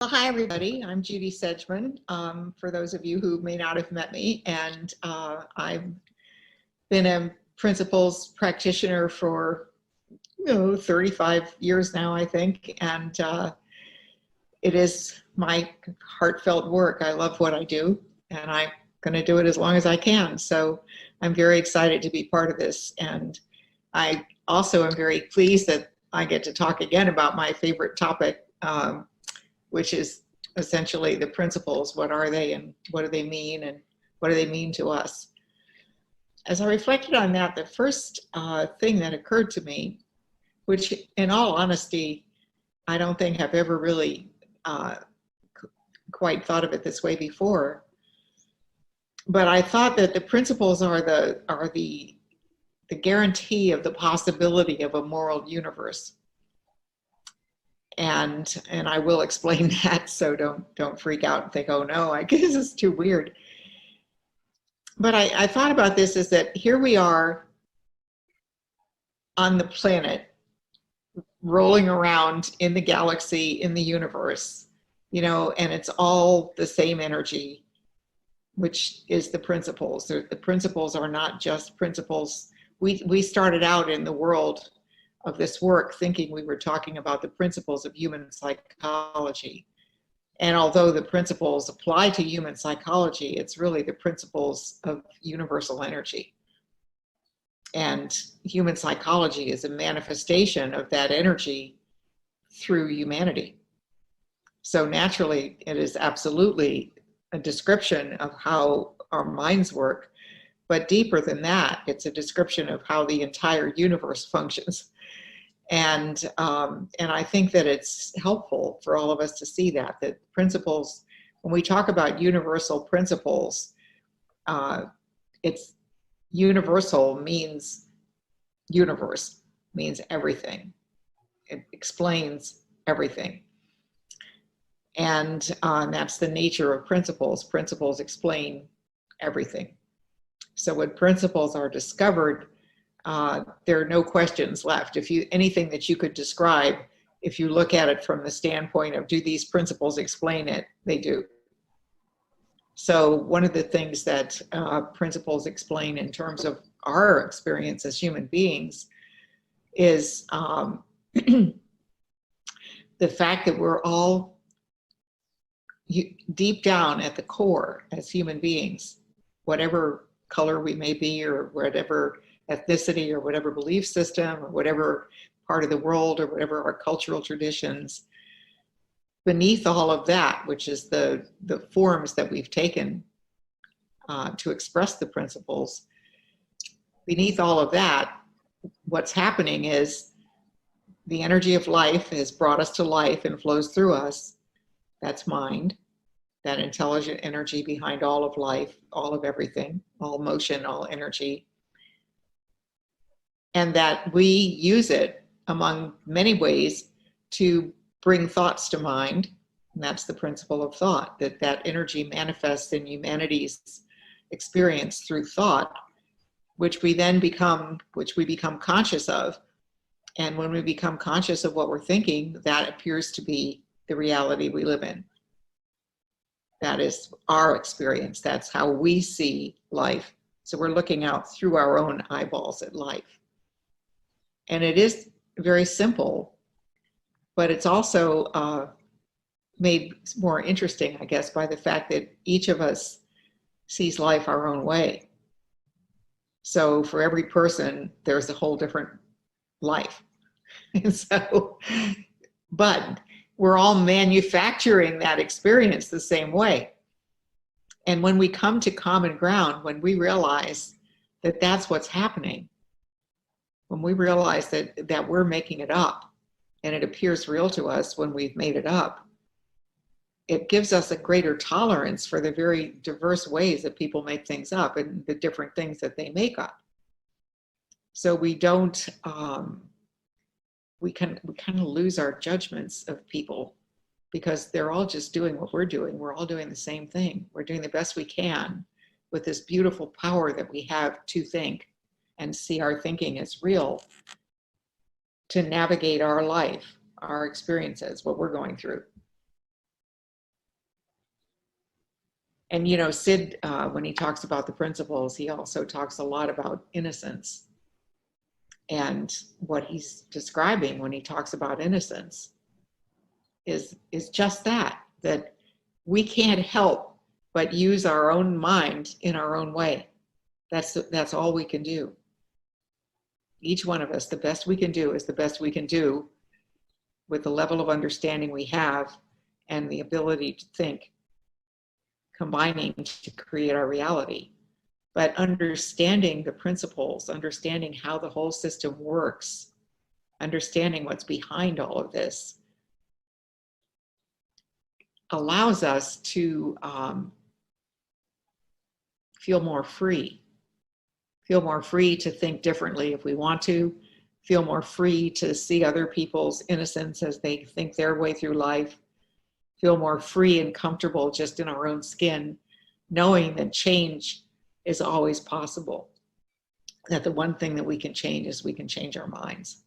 Hi, everybody. I'm Judy Sedgman, for those of you who may not have met me. And I've been a principles practitioner for 35 years now, I think. And it is my heartfelt work. I love what I do, and I'm going to do it as long as I can. So I'm very excited to be part of this. And I also am very pleased that I get to talk again about my favorite topic, which is essentially the principles. What are they, and what do they mean, and what do they mean to us? As I reflected on that, the first thing that occurred to me, which in all honesty, I don't think I've ever really quite thought of it this way before, but I thought that the principles are the guarantee of the possibility of a moral universe. And I will explain that, so don't freak out and think, oh no, I guess it's too weird. But I thought about this is that here we are on the planet, rolling around in the galaxy, in the universe, and it's all the same energy, which is the principles. The principles are not just principles. We started out in the world of this work thinking we were talking about the principles of human psychology. And although the principles apply to human psychology, it's really the principles of universal energy. And human psychology is a manifestation of that energy through humanity. So naturally, it is absolutely a description of how our minds work, but deeper than that, it's a description of how the entire universe functions. And I think that it's helpful for all of us to see that principles, when we talk about universal principles, it's universal means universe, means everything. It explains everything. And that's the nature of principles. Principles explain everything. So when principles are discovered, there are no questions left. Anything that you could describe, if you look at it from the standpoint of, do these principles explain it? They do. So one of the things that principles explain in terms of our experience as human beings is the fact that we're all deep down at the core as human beings, whatever color we may be, or whatever ethnicity, or whatever belief system, or whatever part of the world, or whatever our cultural traditions, beneath all of that, which is the forms that we've taken to express the principles, beneath all of that, what's happening is the energy of life has brought us to life and flows through us. That's mind, that intelligent energy behind all of life, all of everything, all motion, all energy. And that we use it among many ways to bring thoughts to mind. And that's the principle of thought, that energy manifests in humanity's experience through thought, which we become conscious of. And when we become conscious of what we're thinking, that appears to be the reality we live in. That is our experience. That's how we see life. So we're looking out through our own eyeballs at life. And it is very simple, but it's also made more interesting, I guess, by the fact that each of us sees life our own way. So for every person, there's a whole different life. And so, but we're all manufacturing that experience the same way. And when we come to common ground, when we realize that that's what's happening, when we realize that we're making it up and it appears real to us when we've made it up, it gives us a greater tolerance for the very diverse ways that people make things up and the different things that they make up. So we don't, we kind of lose our judgments of people because they're all just doing what we're doing. We're all doing the same thing. We're doing the best we can with this beautiful power that we have to think and see our thinking as real, to navigate our life, our experiences, what we're going through. And, you know, Sid, when he talks about the principles, he also talks a lot about innocence. And what he's describing when he talks about innocence is just that we can't help but use our own mind in our own way. That's all we can do. Each one of us, the best we can do is the best we can do with the level of understanding we have and the ability to think, combining to create our reality. But understanding the principles, understanding how the whole system works, understanding what's behind all of this allows us to feel more free to think differently if we want to, feel more free to see other people's innocence as they think their way through life, feel more free and comfortable just in our own skin, knowing that change is always possible. That the one thing that we can change is we can change our minds.